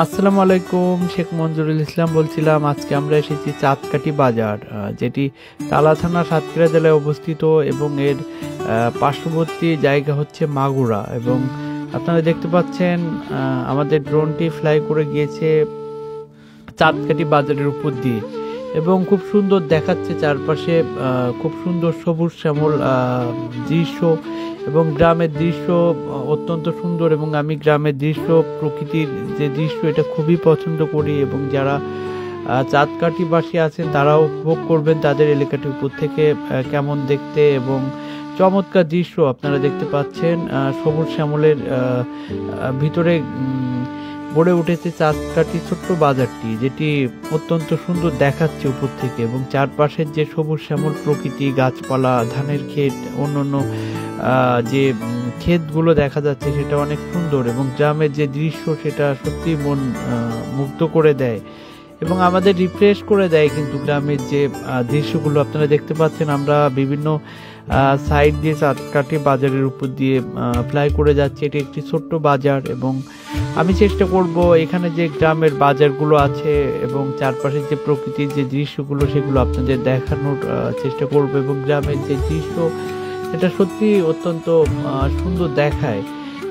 আসসালামু আলাইকুম, শেখ মঞ্জুরুল ইসলাম বলছিলাম। আজকে আমরা এসেছি চাঁদকাঠি বাজার, যেটি তালা থানা সাতক্ষীরা জেলায় অবস্থিত এবং এর পার্শ্ববর্তী জায়গা হচ্ছে মাগুরা। এবং আপনারা দেখতে পাচ্ছেন আমাদের ড্রোনটি ফ্লাই করে গিয়েছে চাঁদকাঠি বাজারের উপর দিয়ে এবং খুব সুন্দর দেখাচ্ছে চারপাশে, খুব সুন্দর সবুজ শ্যামল দৃশ্য এবং গ্রামের দৃশ্য অত্যন্ত সুন্দর। এবং আমি গ্রামের দৃশ্য, প্রকৃতির যে দৃশ্য, এটা খুবই পছন্দ করি এবং যারা চাঁদকাঠিবাসী আছেন তারাও উপভোগ করবেন তাদের এলাকাটির উপর থেকে কেমন দেখতে। এবং চমৎকার দৃশ্য আপনারা দেখতে পাচ্ছেন, সবুজ শ্যামলের ভিতরে গড়ে উঠেছে চাঁদকাঠি ছোট্ট বাজারটি, যেটি অত্যন্ত সুন্দর দেখাচ্ছে উপর থেকে। এবং চারপাশের যে সবুজ শ্যামল প্রকৃতি, গাছপালা, ধানের ক্ষেত, অন্যান্য যে ক্ষেতগুলো দেখা যাচ্ছে সেটা অনেক সুন্দর এবং গ্রামের যে দৃশ্য সেটা সত্যি মন মুগ্ধ করে দেয় এবং আমাদের রিফ্রেশ করে দেয়। কিন্তু গ্রামের যে দৃশ্যগুলো আপনারা দেখতে পাচ্ছেন, আমরা বিভিন্ন সাইড দিয়ে চাঁদকাঠি বাজারের উপর দিয়ে ফ্লাই করে যাচ্ছে। এটি একটি ছোট্ট বাজার এবং আমি চেষ্টা করব এখানে যে গ্রামের বাজারগুলো আছে এবং চারপাশের যে প্রকৃতির যে দৃশ্যগুলো সেগুলো আপনাদের দেখানোর চেষ্টা করব। এবং গ্রামের যে দৃশ্য এটা সত্যি অত্যন্ত সুন্দর দেখায়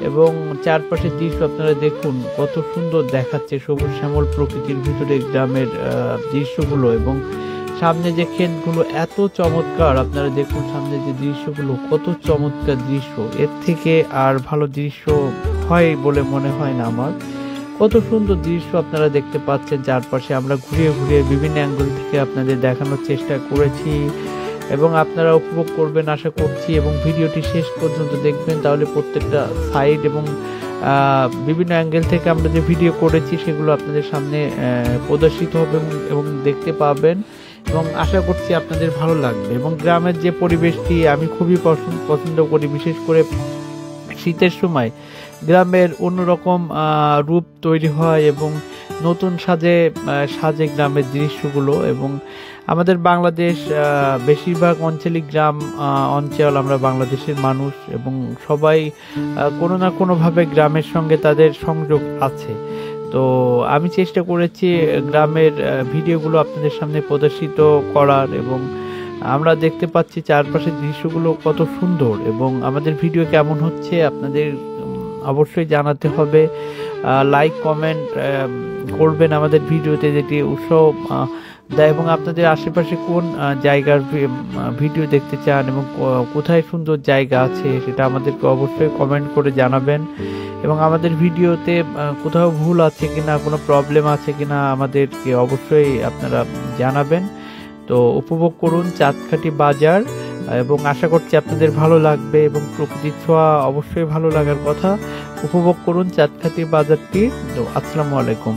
এবং চারপাশের দৃশ্য আপনারা দেখুন কত সুন্দর দেখাচ্ছে সবুজ শ্যামল প্রকৃতির ভিতরে গ্রামের দৃশ্যগুলো। এবং সামনে যে ক্ষেতগুলো এত চমৎকার, আপনারা দেখুন সামনে যে দৃশ্যগুলো কত চমৎকার দৃশ্য, এর থেকে আর ভালো দৃশ্য হয় বলে মনে হয় না আমার। কত সুন্দর দৃশ্য আপনারা দেখতে পাচ্ছেন চারপাশে। আমরা ঘুরিয়ে ঘুরিয়ে বিভিন্ন অ্যাঙ্গেল থেকে আপনাদের দেখানোর চেষ্টা করেছি এবং আপনারা উপভোগ করবেন আশা করছি। এবং ভিডিওটি শেষ পর্যন্ত দেখবেন, তাহলে প্রত্যেকটা সাইড এবং বিভিন্ন অ্যাঙ্গেল থেকে আমরা যে ভিডিও করেছি সেগুলো আপনাদের সামনে প্রদর্শিত হবে এবং দেখতে পাবেন এবং আশা করছি আপনাদের ভালো লাগবে। এবং গ্রামের যে পরিবেশটি আমি খুবই পছন্দ করি, বিশেষ করে শীতের সময় গ্রামের অন্যরকম রূপ তৈরি হয় এবং নতুন সাজে গ্রামের দৃশ্যগুলো। এবং আমাদের বাংলাদেশ বেশিরভাগ আঞ্চলিক গ্রাম অঞ্চল, আমরা বাংলাদেশের মানুষ এবং সবাই কোনো না কোনোভাবে গ্রামের সঙ্গে তাদের সংযোগ আছে। তো আমি চেষ্টা করেছি গ্রামের ভিডিওগুলো আপনাদের সামনে প্রদর্শিত করার এবং আমরা দেখতে পাচ্ছি চারপাশের দৃশ্যগুলো কত সুন্দর। এবং আমাদের ভিডিও কেমন হচ্ছে আপনাদের অবশ্যই জানাতে হবে, লাইক কমেন্ট করবেন আমাদের ভিডিওতে, যেটি উৎসাহ দেয়। এবং আপনাদের আশেপাশে কোন জায়গার ভিডিও দেখতে চান এবং কোথায় সুন্দর জায়গা আছে সেটা আমাদেরকে অবশ্যই কমেন্ট করে জানাবেন। এবং আমাদের ভিডিওতে কোথাও ভুল আছে কিনা, কোনো প্রবলেম আছে কিনা আমাদেরকে অবশ্যই আপনারা জানাবেন। তো উপভোগ করুন চাঁদকাঠি বাজার এবং আশা করছি আপনাদের ভালো লাগবে এবং প্রকৃতির ছোঁয়া অবশ্যই ভালো লাগার কথা। উপভোগ করুন চাঁদকাঠি বাজারটি। তো আসসালামু আলাইকুম।